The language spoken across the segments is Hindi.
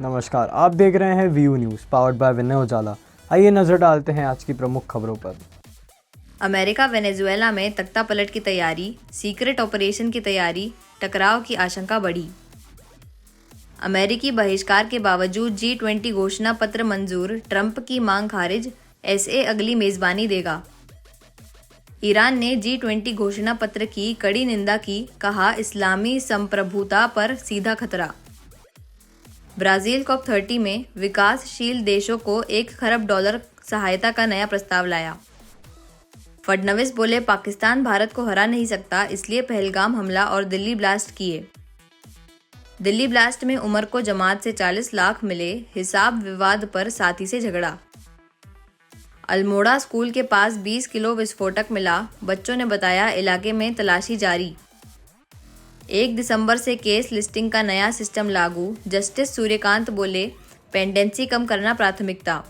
नमस्कार, आप देख रहे हैं वीयू न्यूज़ पावर्ड बाय विनय उजाला। आइए नजर डालते हैं आज की प्रमुख खबरों पर। अमेरिका वेनेजुएला में तख्ता पलट की तैयारी, सीक्रेट ऑपरेशन की तैयारी, टकराव की आशंका बढ़ी। अमेरिकी बहिष्कार के बावजूद G20 घोषणा पत्र मंजूर, ट्रंप की मांग खारिज, SA अगली मेजबानी देगा। ईरान ने G20 घोषणा पत्र की कड़ी निंदा की, कहा इस्लामी संप्रभुता पर सीधा खतरा। ब्राजील COP30 में विकासशील देशों को $1 खरब सहायता का नया प्रस्ताव लाया। फडणवीस बोले पाकिस्तान भारत को हरा नहीं सकता, इसलिए पहलगाम हमला और दिल्ली ब्लास्ट किए। दिल्ली ब्लास्ट में उमर को जमात से 40 लाख मिले, हिसाब विवाद पर साथी से झगड़ा। अल्मोड़ा स्कूल के पास 20 किलो विस्फोटक मिला, बच्चों ने बताया इलाके में तलाशी जारी। 1 दिसंबर से केस लिस्टिंग का नया सिस्टम लागू, जस्टिस सूर्यकांत बोले पेंडेंसी कम करना प्राथमिकता।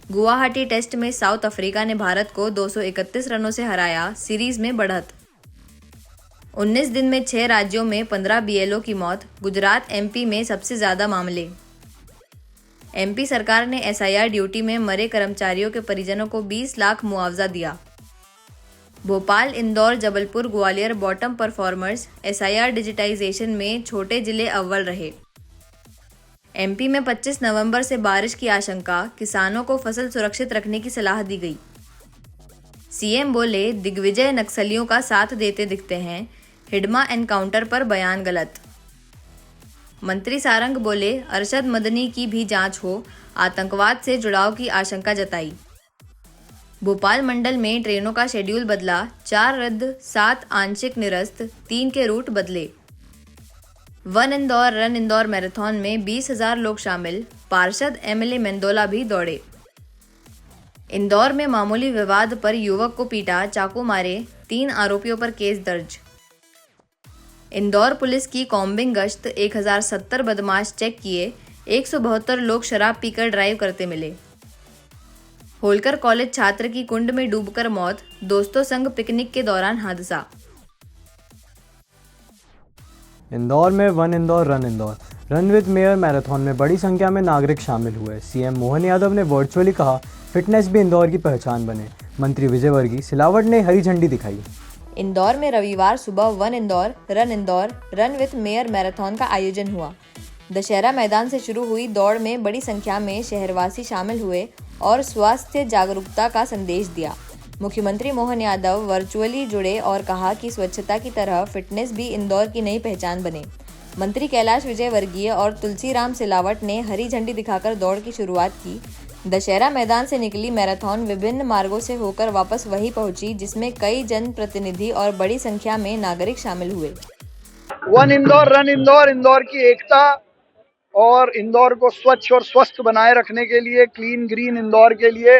गुवाहाटी टेस्ट में साउथ अफ्रीका ने भारत को 231 रनों से हराया, सीरीज में बढ़त। 19 दिन में 6 राज्यों में 15 BLO की मौत, गुजरात MP में सबसे ज्यादा मामले। MP सरकार ने SIR ड्यूटी में मरे कर्मचारियों के परिजनों को 20 लाख मुआवजा दिया। Bhopal, Indore, Jabalpur, Gwalior bottom performers, SIR digitisation में छोटे जिले अव्वल रहे। MP में 25 नवंबर से बारिश की आशंका, किसानों को फसल सुरक्षित रखने की सलाह दी गई। CM बोले दिग्विजय नक्सलियों का साथ देते दिखते हैं, हिडमा एनकाउंटर पर बयान गलत। मंत्री सारंग बोले अरशद मदनी की भी जांच हो, आतंकवाद से जुड़ाव की आशंका जताई। भोपाल मंडल में ट्रेनों का शेड्यूल बदला, 4 रद्द, 7 आंशिक निरस्त, 3 के रूट बदले। One Indore run Indore marathon में 20,000 लोग शामिल, पार्षद MLA मेंदोला भी दौड़े। इंदौर में मामूली विवाद पर युवक को पीटा, चाकू मारे, 3 आरोपियों पर केस दर्ज। इंदौर पुलिस की कॉम्बिंग गश्त, 1070 बदमाश चेक किए, 172 लोग शराब पीकर ड्राइव करते मिले। होलकर कॉलेज छात्र की कुंड में डूबकर मौत, दोस्तों संग पिकनिक के दौरान हादसा। इंदौर में one Indore run with mayor marathon में बड़ी संख्या में नागरिक शामिल हुए। CM मोहन यादव ने वर्चुअली कहा फिटनेस भी इंदौर की पहचान बने। मंत्री विजय वर्गीय सिलावट ने हरी झंडी दिखाई। इंदौर में रविवार सुबह one Indore run with mayor marathon का आयोजन हुआ। दशहरा मैदान से शुरू हुई दौड़ में बड़ी संख्या में शहरवासी शामिल हुए और स्वास्थ्य जागरूकता का संदेश दिया। मुख्यमंत्री मोहन यादव वर्चुअली जुड़े और कहा कि स्वच्छता की तरह फिटनेस भी इंदौर की नई पहचान बने। मंत्री कैलाश विजयवर्गीय और तुलसीराम सिलावट ने हरी झंडी दिखाकर दौड़ की शुरुआत की। दशहरा मैदान से निकली मैराथन विभिन्न मार्गों से होकर वापस वहीं पहुंची, जिसमें कई जनप्रतिनिधि और बड़ी संख्या में नागरिक शामिल हुए। वन इंदौर रन इंदौर, इंदौर की एकता और इंदौर को स्वच्छ और स्वस्थ बनाए रखने के लिए, क्लीन ग्रीन इंदौर के लिए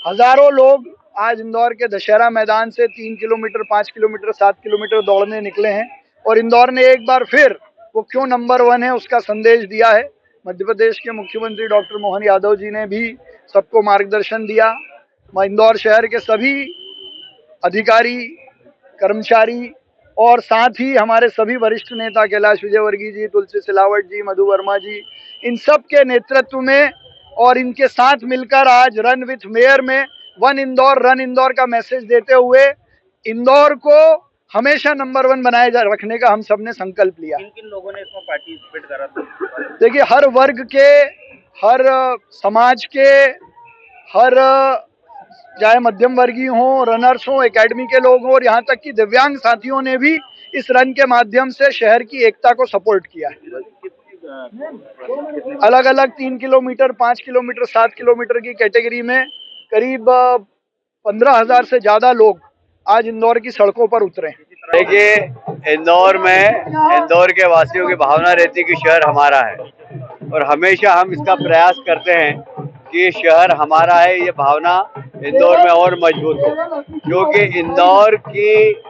हजारों लोग आज इंदौर के दशहरा मैदान से 3 किलोमीटर, 5 किलोमीटर, 7 किलोमीटर दौड़ने निकले हैं। और इंदौर ने एक बार फिर वो क्यों नंबर 1 है उसका संदेश दिया है। मध्य प्रदेश के मुख्यमंत्री डॉक्टर मोहन यादव जी ने भी सबको मार्गदर्शन दिया। इंदौर शहर के सभी अधिकारी, कर्मचारी और साथ ही हमारे सभी वरिष्ठ नेता कैलाश विजयवर्गीय जी, तुलसी सिलावट जी, मधु वर्मा जी, इन सब के नेतृत्व में और इनके साथ मिलकर आज रन विथ मेयर में वन इंदौर रन इंदौर का मैसेज देते हुए इंदौर को हमेशा नंबर 1 बनाए रखने का हम सब ने संकल्प लिया। किन लोगों ने इसमें पार्टिसिपेट करा था? देखिए, हर वर्ग के, हर समाज के, हर चाहे मध्यम वर्गीय हो, रनर्स हो, एकेडमी के लोग हो और यहाँ तक कि दिव्यांग साथियों ने भी इस रन के माध्यम से शहर की एकता को सपोर्ट किया है। अलग अलग 3 किलोमीटर, 5 किलोमीटर, 7 किलोमीटर की कैटेगरी में करीब 15,000 से ज्यादा लोग आज इंदौर की सड़कों पर उतरे। देखिए, इंदौर में इंदौर के वासियों की भावना रहती है कि शहर हमारा है और हमेशा हम इसका प्रयास करते हैं कि शहर हमारा है, ये भावना इंदौर में और मजबूत हो, क्योंकि इंदौर की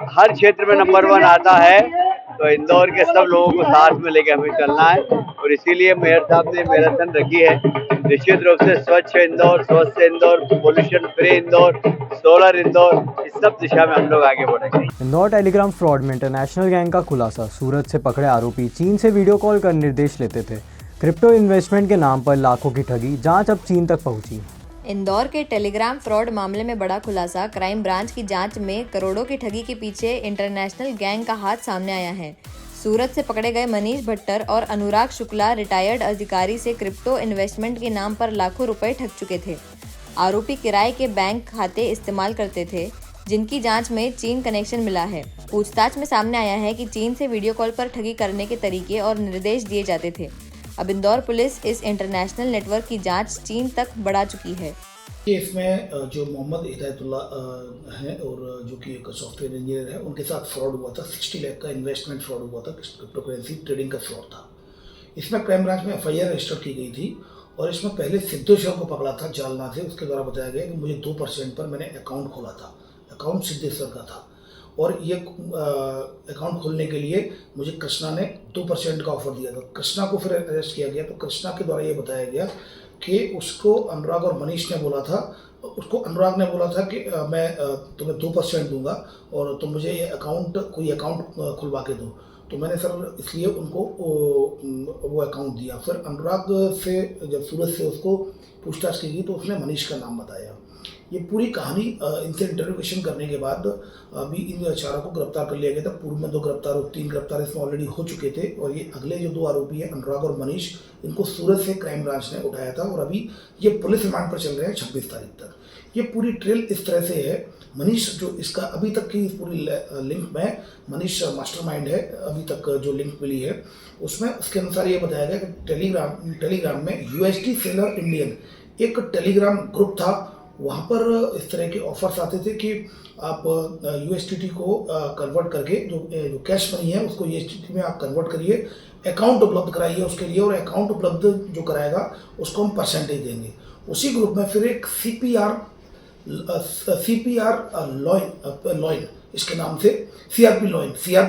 हर क्षेत्र में नंबर 1 आता है। तो इंदौर के सब लोगों को साथ में लेके हमें चलना है और इसीलिए मेयर साहब ने मैराथन रखी है। निश्चित रूप से स्वच्छ इंदौर, स्वस्थ Indore, pollution free Indore, solar Indore, इस सब दिशा में हम लोग आगे बढ़ेंगे। इंदौर टेलीग्राम फ्रॉड में इंटरनेशनल गैंग का खुलासा। सूरत से पकड़े आरोपी चीन से वीडियो कॉल कर निर्देश लेते थे। क्रिप्टो इन्वेस्टमेंट के नाम पर लाखों की ठगी, जांच अब चीन तक पहुंची। इंदौर के टेलीग्राम फ्रॉड मामले में बड़ा खुलासा। क्राइम ब्रांच की जांच में करोड़ों की ठगी के पीछे इंटरनेशनल गैंग का हाथ सामने आया है। सूरत से पकड़े गए मनीष भट्टर और अनुराग शुक्ला रिटायर्ड अधिकारी से क्रिप्टो इन्वेस्टमेंट के नाम पर लाखों रुपए ठग चुके थे। आरोपी किराए के बैंक खाते इस्तेमाल करते थे, जिनकी जांच में चीन कनेक्शन मिला है। पूछताछ में सामने आया है कि चीन से वीडियो कॉल पर ठगी करने के तरीके और निर्देश दिए जाते थे। अब इंदौर पुलिस इस इंटरनेशनल नेटवर्क की जांच चीन तक बढ़ा चुकी है। इसमें जो मोहम्मद हिदायतुल्ला हैं और जो कि एक सॉफ्टवेयर इंजीनियर है, उनके साथ फ्रॉड हुआ था। 60 लाख का इन्वेस्टमेंट फ्रॉड हुआ था, क्रिप्टो करेंसी ट्रेडिंग का फ्रॉड था। इसमें क्राइम ब्रांच में FIR रजिस्टर की गई थी और इसमें पहले सिद्धेश्वर को पकड़ा था जालना से। उसके द्वारा बताया गया कि मुझे 2% पर मैंने अकाउंट खोला था। अकाउंट सिद्धेश्वर का था और ये अकाउंट खोलने के लिए मुझे कृष्णा ने 2% का ऑफर दिया था। कृष्णा को फिर अरेस्ट किया गया। तो कृष्णा के द्वारा ये बताया गया कि उसको अनुराग और मनीष ने बोला था, उसको अनुराग ने बोला था कि मैं तुम्हें 2% दूंगा और तुम मुझे ये कोई अकाउंट खुलवा के दो। तो मैंने सर इसलिए उनको वो अकाउंट दिया। फिर अनुराग से जब सूरत से उसको पूछताछ की गई तो उसने मनीष का नाम बताया। ये पूरी कहानी इनसे इंटरोगेशन करने के बाद अभी इन चारों को गिरफ्तार कर लिया गया था। पूर्व में 2 गिरफ्तार और 3 गिरफ्तार इसमें ऑलरेडी हो चुके थे और ये अगले जो 2 आरोपी हैं अनुराग और मनीष, इनको सूरत से क्राइम ब्रांच ने उठाया था और अभी ये पुलिस रिमांड पर चल रहे हैं 26 तारीख तक। ये पूरी ट्रेल इस तरह से है। मनीष जो इसका अभी तक की पूरी लिंक में, मनीष मास्टरमाइंड है। अभी तक जो लिंक मिली है उसमें उसके अनुसार ये बताया गया कि टेलीग्राम में USD सेलर इंडियन एक टेलीग्राम ग्रुप था। वहाँ पर इस तरह के ऑफर्स आते थे कि आप USDT को कन्वर्ट करके जो कैश मनी है उसको USDT में आप कन्वर्ट करिए, अकाउंट उपलब्ध कराइए उसके लिए और अकाउंट उपलब्ध जो कराएगा उसको हम परसेंटेज देंगे। उसी ग्रुप में फिर एक CPR लॉइन इसके नाम से CRP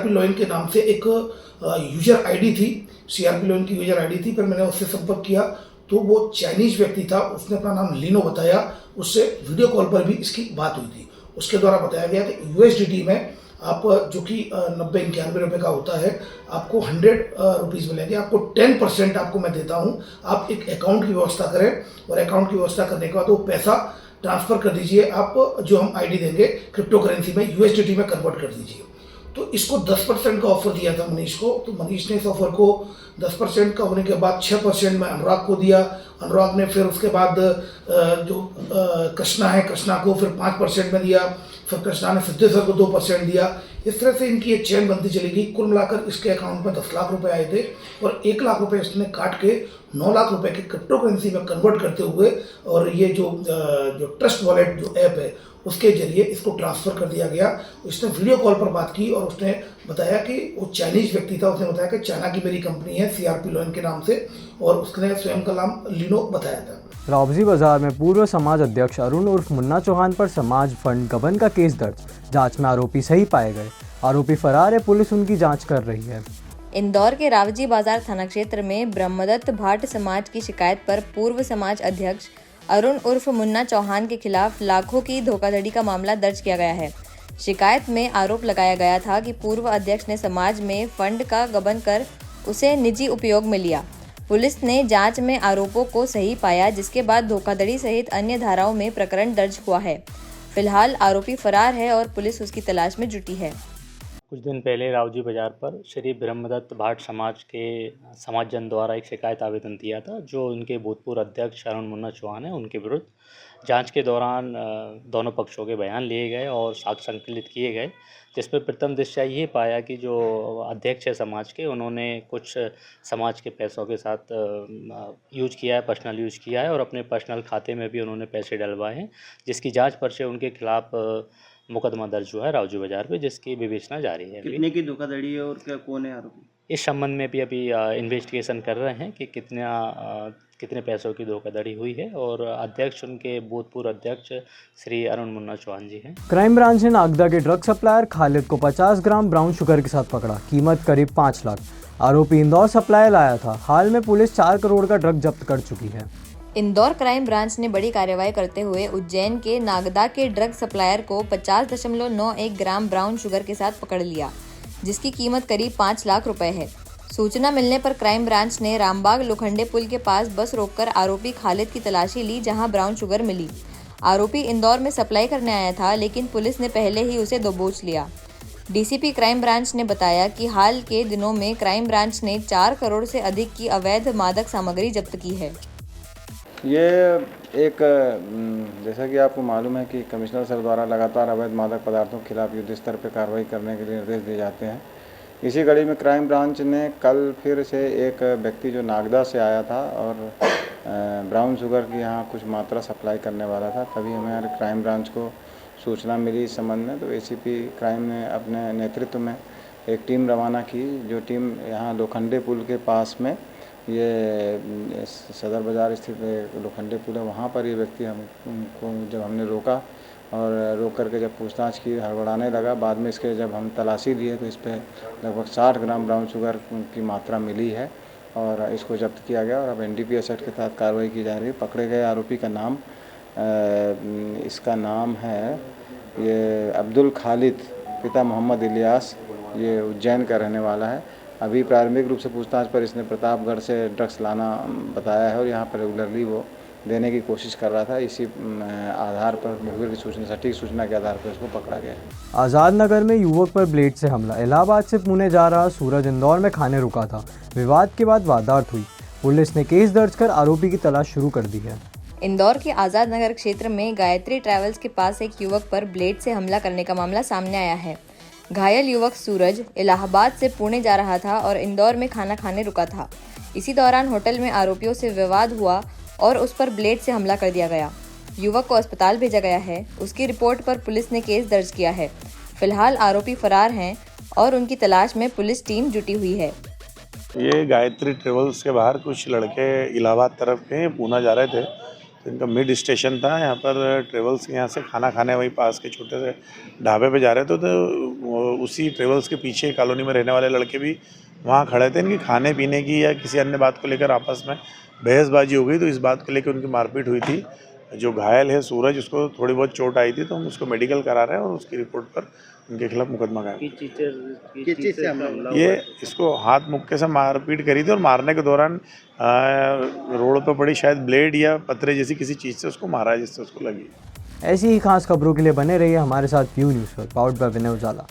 लॉइन के नाम से एक यूजर ID थी। CRP लॉइन की यूजर ID थी। फिर मैंने उससे संपर्क किया तो वो चाइनीज व्यक्ति था। उसने अपना नाम लीनो बताया। उससे वीडियो कॉल पर भी इसकी बात हुई थी। उसके द्वारा बताया गया कि USDT में आप जो कि 90-91 रुपये का होता है, आपको 100 रुपीज़ मिलेंगे। आपको 10% आपको मैं देता हूँ। आप एक अकाउंट की व्यवस्था करें और अकाउंट की व्यवस्था करने के बाद वो पैसा ट्रांसफ़र कर दीजिए। आप जो हम ID देंगे क्रिप्टो करेंसी में USDT में कन्वर्ट कर दीजिए। तो इसको 10% का ऑफर दिया था मनीष को। तो मनीष ने इस ऑफर को 10% का होने के बाद 6% में अनुराग को दिया। अनुराग ने फिर उसके बाद जो कृष्णा है, कृष्णा को फिर 5% में दिया। फिर कृष्णा ने सिद्धेश्वर को 2% दिया। इस तरह से इनकी एक चेन बनती चली गई। कुल मिलाकर इसके अकाउंट में 10 लाख रुपए आए थे और 1 लाख रुपए इसने काट के 9 लाख रुपए के क्रिप्टो करेंसी में कन्वर्ट करते हुए और ये जो ट्रस्ट वॉलेट जो ऐप है उसके जरिए इसको ट्रांसफ़र कर दिया गया। उसने वीडियो कॉल पर बात की और उसने बताया कि वो चाइनीज व्यक्ति था। उसने बताया कि चाइना की मेरी कंपनी है CRP लॉइन के नाम से और उसने स्वयं का नाम लीनो बताया था। रावजी बाजार में पूर्व समाज अध्यक्ष अरुण उर्फ मुन्ना चौहान पर समाज फंड गबन का केस दर्ज। जांच में आरोपी सही पाए गए। आरोपी फरार है। पुलिस उनकी जांच कर रही है। इंदौर के रावजी बाजार थाना क्षेत्र में ब्रह्मदत्त भाट समाज की शिकायत पर पूर्व समाज अध्यक्ष अरुण उर्फ मुन्ना चौहान के खिलाफ लाखों की धोखाधड़ी का मामला दर्ज किया गया है। शिकायत में आरोप लगाया गया था कि पूर्व अध्यक्ष ने समाज में फंड का गबन कर उसे निजी उपयोग में लिया। पुलिस ने जांच में आरोपों को सही पाया, जिसके बाद धोखाधड़ी सहित अन्य धाराओं में प्रकरण दर्ज हुआ है। फिलहाल आरोपी फरार है और पुलिस उसकी तलाश में जुटी है। कुछ दिन पहले रावजी बाजार पर श्री ब्रह्मदत्त भाट समाज के समाजजन द्वारा एक शिकायत आवेदन दिया था, जो उनके भूतपूर्व अध्यक्ष अरुण मुन्ना चौहान है उनके विरुद्ध। जांच के दौरान दोनों पक्षों के बयान लिए गए और साक्ष्य संकलित किए गए, जिसमें प्रथम दृष्टया ये पाया कि जो अध्यक्ष है समाज के, उन्होंने कुछ समाज के पैसों के साथ यूज किया है, पर्सनल यूज किया है और अपने पर्सनल खाते में भी उन्होंने पैसे डलवाए हैं, जिसकी जाँच पर से उनके खिलाफ मुकदमा दर्ज हुआ है रावजी बाजार पे, जिसकी विवेचना जारी है। कितने की धोखाधड़ी है और क्या कौन है आरोपी? इस संबंध में भी अभी इन्वेस्टिगेशन कर रहे हैं कि कितने पैसों की धोखाधड़ी हुई है और अध्यक्ष उनके भूतपूर्व अध्यक्ष श्री अरुण मुन्ना चौहान जी हैं। क्राइम ब्रांच ने नागदा के ड्रग सप्लायर खालिद को 50 ग्राम ब्राउन शुगर के साथ पकड़ा। कीमत करीब 5 लाख। आरोपी इंदौर सप्लाई लाया था। हाल में पुलिस 4 करोड़ का ड्रग जब्त कर चुकी है। इंदौर क्राइम ब्रांच ने बड़ी कार्रवाई करते हुए उज्जैन के नागदा के ड्रग सप्लायर को 50.91 ग्राम ब्राउन शुगर के साथ पकड़ लिया, जिसकी कीमत करीब 5 लाख रुपए है। सूचना मिलने पर क्राइम ब्रांच ने रामबाग लोखंडे पुल के पास बस रोककर आरोपी खालिद की तलाशी ली, जहां ब्राउन शुगर मिली। आरोपी इंदौर में सप्लाई करने आया था, लेकिन पुलिस ने पहले ही उसे दबोच लिया। डीसीपी क्राइम ब्रांच ने बताया कि हाल के दिनों में क्राइम ब्रांच ने 4 करोड़ से अधिक की अवैध मादक सामग्री जब्त की है। ये एक जैसा कि आपको मालूम है कि कमिश्नर सर द्वारा लगातार अवैध मादक पदार्थों के खिलाफ युद्ध स्तर पर कार्रवाई करने के लिए निर्देश दिए जाते हैं। इसी कड़ी में क्राइम ब्रांच ने कल फिर से एक व्यक्ति जो नागदा से आया था और ब्राउन शुगर की यहाँ कुछ मात्रा सप्लाई करने वाला था, तभी हमारे क्राइम ब्रांच को सूचना मिली इस संबंध में। तो एसीपी क्राइम ने अपने नेतृत्व में एक टीम रवाना की, जो टीम यहाँ लोखंडे पुल के पास में ये सदर बाज़ार स्थित लोखंडे पुल है, वहाँ पर ये व्यक्ति हमको जब हमने रोका और रोक करके जब पूछताछ की, हड़बड़ाने लगा। बाद में इसके जब हम तलाशी लिए तो इस पर लगभग 60 ग्राम ब्राउन शुगर की मात्रा मिली है और इसको जब्त किया गया और अब एनडीपीएस एक्ट के तहत कार्रवाई की जा रही है। पकड़े गए आरोपी का नाम इसका नाम है ये अब्दुल खालिद, पिता मोहम्मद इलियास, ये उज्जैन का रहने वाला है। अभी प्रारंभिक रूप से पूछताछ पर इसने प्रतापगढ़ से ड्रग्स लाना बताया है और यहाँ पर रेगुलरली वो देने की कोशिश कर रहा था। इसी आधार पर मुखबिर की सूचना, सटीक सूचना के आधार पर इसको पकड़ा गया। आज़ाद नगर में युवक पर ब्लेड से हमला। इलाहाबाद से पुणे जा रहा सूरज इंदौर में खाने रुका था। विवाद के बाद वारदात हुई। पुलिस ने केस दर्ज कर आरोपी की तलाश शुरू कर दी है। इंदौर के आज़ाद नगर क्षेत्र में गायत्री ट्रैवल्स के पास एक युवक पर ब्लेड से हमला करने का मामला सामने आया है। घायल युवक सूरज इलाहाबाद से पुणे जा रहा था और इंदौर में खाना खाने रुका था। इसी दौरान होटल में आरोपियों से विवाद हुआ और उस पर ब्लेड से हमला कर दिया गया। युवक को अस्पताल भेजा गया है। उसकी रिपोर्ट पर पुलिस ने केस दर्ज किया है। फिलहाल आरोपी फरार हैं और उनकी तलाश में पुलिस टीम जुटी हुई है। ये गायत्री ट्रेवल्स के बाहर कुछ लड़के इलाहाबाद तरफ के पूना जा रहे थे, तो इनका मिड स्टेशन था। यहाँ पर ट्रेवल्स के यहाँ से खाना खाने वहीं पास के छोटे से ढाबे पे जा रहे थे, तो उसी ट्रेवल्स के पीछे कॉलोनी में रहने वाले लड़के भी वहाँ खड़े थे। इनकी खाने पीने की या किसी अन्य बात को लेकर आपस में बहसबाजी हो गई, तो इस बात को लेकर उनकी मारपीट हुई थी। जो घायल है सूरज, उसको थोड़ी बहुत चोट आई थी, तो हम उसको मेडिकल करा रहे हैं और उसकी रिपोर्ट पर उनके खिलाफ मुकदमा कायम। ये इसको हाथ मुक्के से मारपीट करी थी और मारने के दौरान रोड पर पड़ी शायद ब्लेड या पत्थरे जैसी किसी चीज़ से उसको मारा है, जिससे उसको लगी। ऐसी ही खास खबरों के लिए बने रहिए हमारे साथ व्यू न्यूज़ पर, पावर्ड बाय विनय उजाला।